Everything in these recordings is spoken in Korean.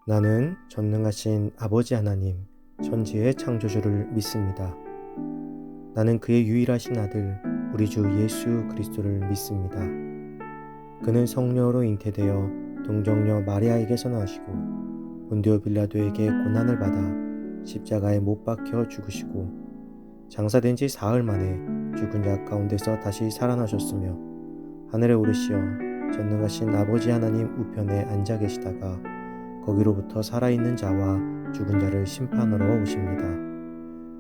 나는 전능하신 아버지 하나님, 천지의 창조주를 믿습니다. 나는 그의 유일하신 아들, 우리 주 예수 그리스도를 믿습니다. 그는 성령으로 잉태되어 동정녀 마리아에게서 나시고 본디오 빌라도에게 고난을 받아 십자가에 못 박혀 죽으시고 장사된 지 사흘 만에 죽은 자 가운데서 다시 살아나셨으며 하늘에 오르시어 전능하신 아버지 하나님 우편에 앉아 계시다가 거기로부터 살아있는 자와 죽은 자를 심판하러 오십니다.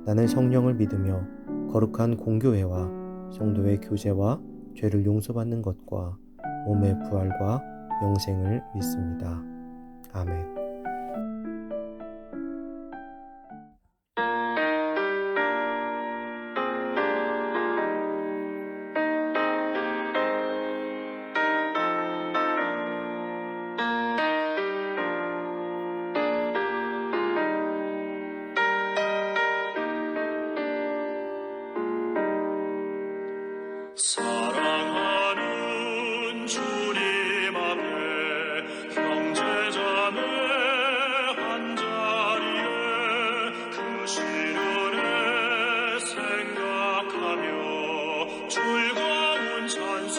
나는 성령을 믿으며 거룩한 공교회와 성도의 교제와 죄를 용서받는 것과 몸의 부활과 영생을 믿습니다. 아멘. 사랑하는 주님 앞에 형제자매 한자리에 그 시련에 생각하며 즐거운 찬송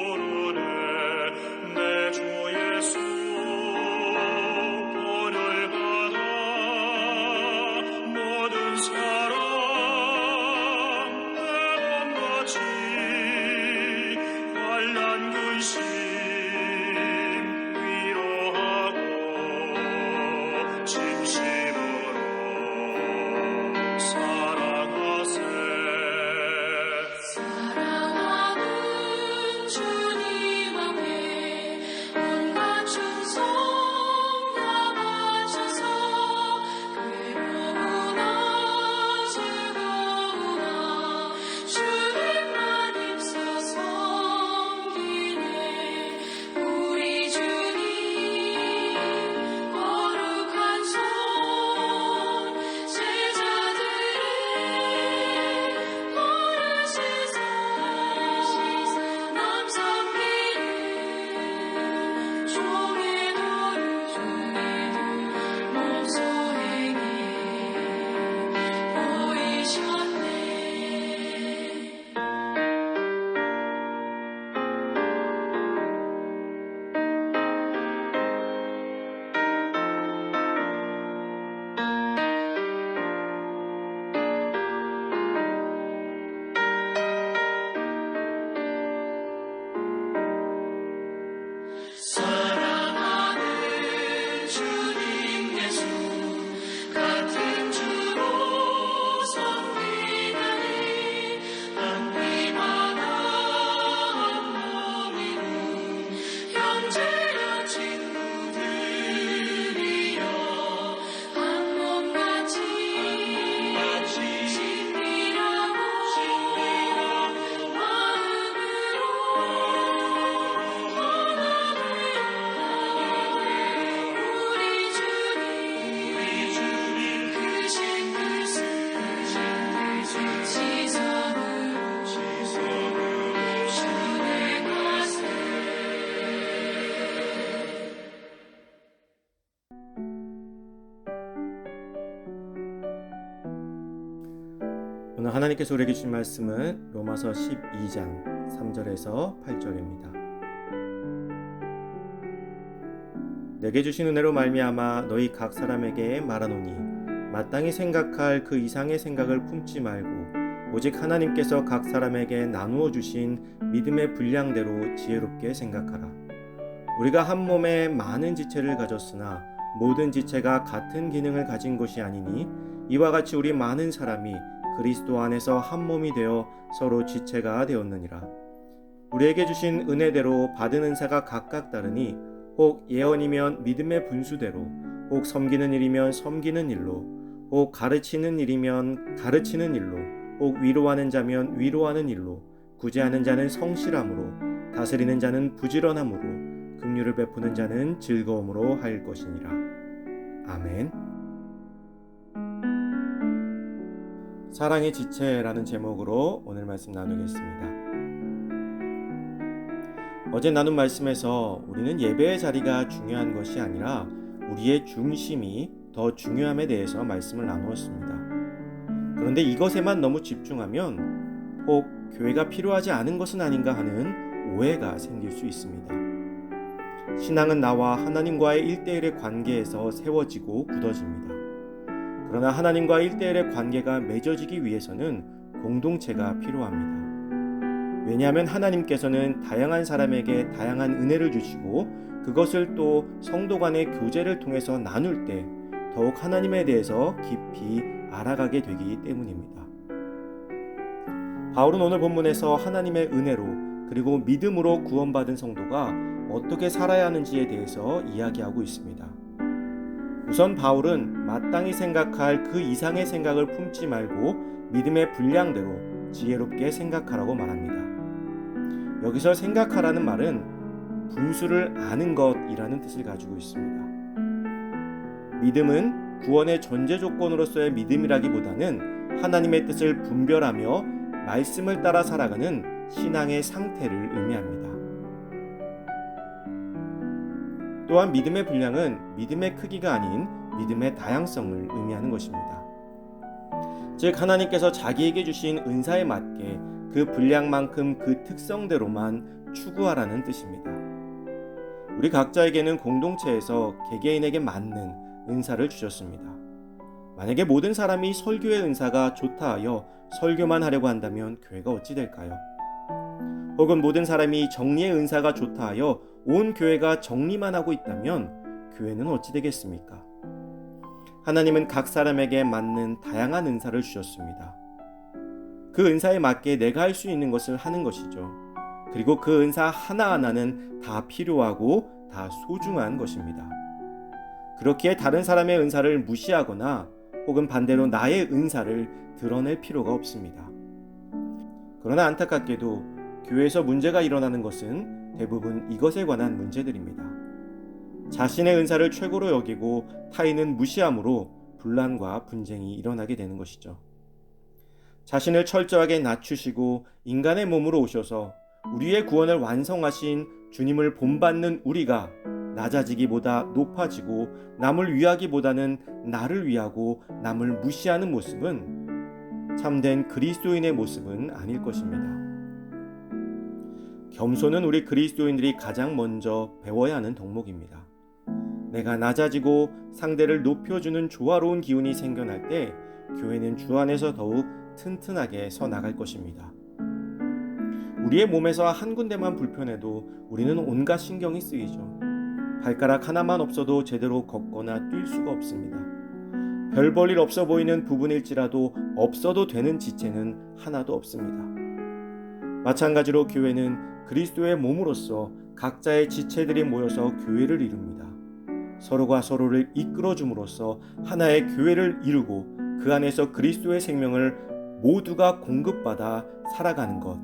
부르네. 내 주 예수 본을 받아 모든 사랑 환난 근심 위로하고 진심으로 사랑하세. 사랑하는 주님 앞에 온갖 충성 다 바쳐서 괴로우나 즐거우나 주님만 힘써 섬기네. 우리 주님 거룩한 손 제자들의 모르시사 남 섬기는 종의 도를 몸소 행해 보이셨네. 사랑하는 주님 예수 같은 주로 섬기다니 한 피바다 한 몸이룬 형제여 친구들이여 한 몸같이 친밀하고 마음으로 우리 주님 크신 말씀 지성으로 준행하세. 오늘 하나님께서 우리에게 주신 말씀은 로마서 12장 3절에서 8절입니다. 내게 주신 은혜로 말미암아 너희 각 사람에게 말하노니 마땅히 생각할 그 이상의 생각을 품지 말고 오직 하나님께서 각 사람에게 나누어 주신 믿음의 분량대로 지혜롭게 생각하라. 우리가 한 몸에 많은 지체를 가졌으나 모든 지체가 같은 기능을 가진 것이 아니니 이와 같이 우리 많은 사람이 그리스도 안에서 한 몸이 되어 서로 지체가 되었느니라. 우리에게 주신 은혜대로 받은 은사가 각각 다르니 혹 예언이면 믿음의 분수대로, 혹 섬기는 일이면 섬기는 일로, 혹 가르치는 일이면 가르치는 일로, 혹 위로하는 자면 위로하는 일로, 구제하는 자는 성실함으로, 다스리는 자는 부지런함으로, 긍휼을 베푸는 자는 즐거움으로 할 것이니라. 아멘. 사랑의 지체라는 제목으로 오늘 말씀 나누겠습니다. 어제 나눈 말씀에서 우리는 예배의 자리가 중요한 것이 아니라 우리의 중심이 더 중요함에 대해서 말씀을 나누었습니다. 그런데 이것에만 너무 집중하면 꼭 교회가 필요하지 않은 것은 아닌가 하는 오해가 생길 수 있습니다. 신앙은 나와 하나님과의 1대1의 관계에서 세워지고 굳어집니다. 그러나 하나님과 1대1의 관계가 맺어지기 위해서는 공동체가 필요합니다. 왜냐하면 하나님께서는 다양한 사람에게 다양한 은혜를 주시고 그것을 또 성도 간의 교제를 통해서 나눌 때 더욱 하나님에 대해서 깊이 알아가게 되기 때문입니다. 바울은 오늘 본문에서 하나님의 은혜로 그리고 믿음으로 구원받은 성도가 어떻게 살아야 하는지에 대해서 이야기하고 있습니다. 우선 바울은 마땅히 생각할 그 이상의 생각을 품지 말고 믿음의 분량대로 지혜롭게 생각하라고 말합니다. 여기서 생각하라는 말은 분수를 아는 것이라는 뜻을 가지고 있습니다. 믿음은 구원의 전제 조건으로서의 믿음이라기보다는 하나님의 뜻을 분별하며 말씀을 따라 살아가는 신앙의 상태를 의미합니다. 또한 믿음의 분량은 믿음의 크기가 아닌 믿음의 다양성을 의미하는 것입니다. 즉 하나님께서 자기에게 주신 은사에 맞게 그 분량만큼 그 특성대로만 추구하라는 뜻입니다. 우리 각자에게는 공동체에서 개개인에게 맞는 은사를 주셨습니다. 만약에 모든 사람이 설교의 은사가 좋다 하여 설교만 하려고 한다면 교회가 어찌 될까요? 혹은 모든 사람이 정리의 은사가 좋다 하여 온 교회가 정리만 하고 있다면 교회는 어찌 되겠습니까? 하나님은 각 사람에게 맞는 다양한 은사를 주셨습니다. 그 은사에 맞게 내가 할 수 있는 것을 하는 것이죠. 그리고 그 은사 하나하나는 다 필요하고 다 소중한 것입니다. 그렇기에 다른 사람의 은사를 무시하거나 혹은 반대로 나의 은사를 드러낼 필요가 없습니다. 그러나 안타깝게도 교회에서 문제가 일어나는 것은 대부분 이것에 관한 문제들입니다. 자신의 은사를 최고로 여기고 타인은 무시함으로 분란과 분쟁이 일어나게 되는 것이죠. 자신을 철저하게 낮추시고 인간의 몸으로 오셔서 우리의 구원을 완성하신 주님을 본받는 우리가 낮아지기보다 높아지고 남을 위하기보다는 나를 위하고 남을 무시하는 모습은 참된 그리스도인의 모습은 아닐 것입니다. 겸손은 우리 그리스도인들이 가장 먼저 배워야 하는 덕목입니다. 내가 낮아지고 상대를 높여주는 조화로운 기운이 생겨날 때 교회는 주 안에서 더욱 튼튼하게 서 나갈 것입니다. 우리의 몸에서 한 군데만 불편해도 우리는 온갖 신경이 쓰이죠. 발가락 하나만 없어도 제대로 걷거나 뛸 수가 없습니다. 별 볼 일 없어 보이는 부분일지라도 없어도 되는 지체는 하나도 없습니다. 마찬가지로 교회는 그리스도의 몸으로서 각자의 지체들이 모여서 교회를 이룹니다. 서로가 서로를 이끌어줌으로써 하나의 교회를 이루고 그 안에서 그리스도의 생명을 모두가 공급받아 살아가는 것,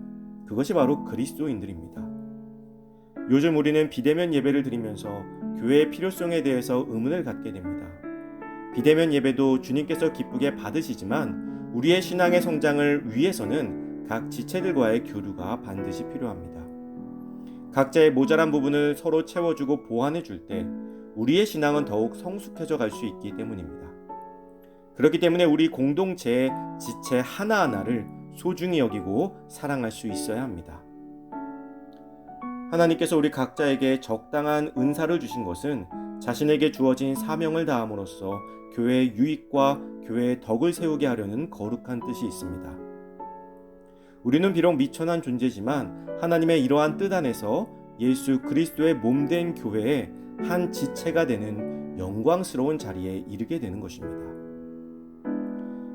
그것이 바로 그리스도인들입니다. 요즘 우리는 비대면 예배를 드리면서 교회의 필요성에 대해서 의문을 갖게 됩니다. 비대면 예배도 주님께서 기쁘게 받으시지만 우리의 신앙의 성장을 위해서는 각 지체들과의 교류가 반드시 필요합니다. 각자의 모자란 부분을 서로 채워주고 보완해 줄 때 우리의 신앙은 더욱 성숙해져 갈 수 있기 때문입니다. 그렇기 때문에 우리 공동체의 지체 하나하나를 소중히 여기고 사랑할 수 있어야 합니다. 하나님께서 우리 각자에게 적당한 은사를 주신 것은 자신에게 주어진 사명을 다함으로써 교회의 유익과 교회의 덕을 세우게 하려는 거룩한 뜻이 있습니다. 우리는 비록 미천한 존재지만 하나님의 이러한 뜻 안에서 예수 그리스도의 몸된 교회의 한 지체가 되는 영광스러운 자리에 이르게 되는 것입니다.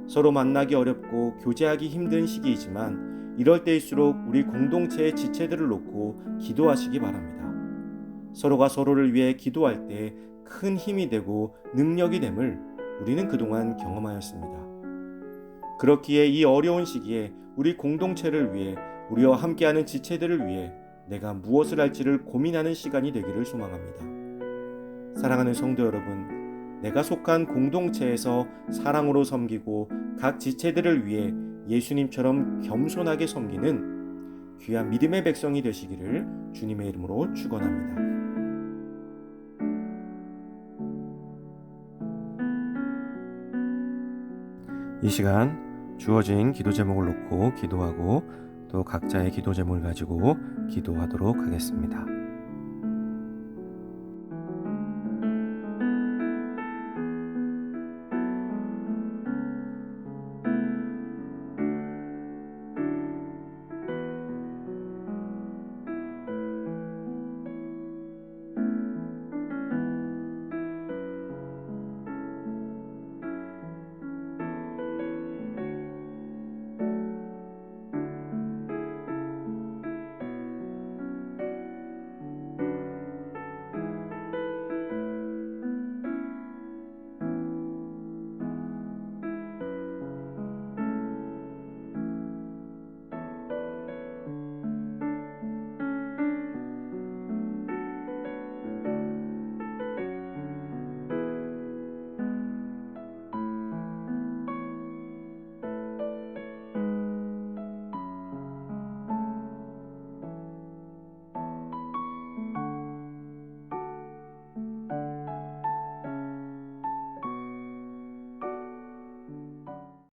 서로 만나기 어렵고 교제하기 힘든 시기이지만 이럴 때일수록 우리 공동체의 지체들을 놓고 기도하시기 바랍니다. 서로가 서로를 위해 기도할 때 큰 힘이 되고 능력이 됨을 우리는 그동안 경험하였습니다. 그렇기에 이 어려운 시기에 우리 공동체를 위해 우리와 함께하는 지체들을 위해 내가 무엇을 할지를 고민하는 시간이 되기를 소망합니다. 사랑하는 성도 여러분, 내가 속한 공동체에서 사랑으로 섬기고 각 지체들을 위해 예수님처럼 겸손하게 섬기는 귀한 믿음의 백성이 되시기를 주님의 이름으로 축원합니다. 이 시간 주어진 기도 제목을 놓고 기도하고 또 각자의 기도 제목을 가지고 기도하도록 하겠습니다.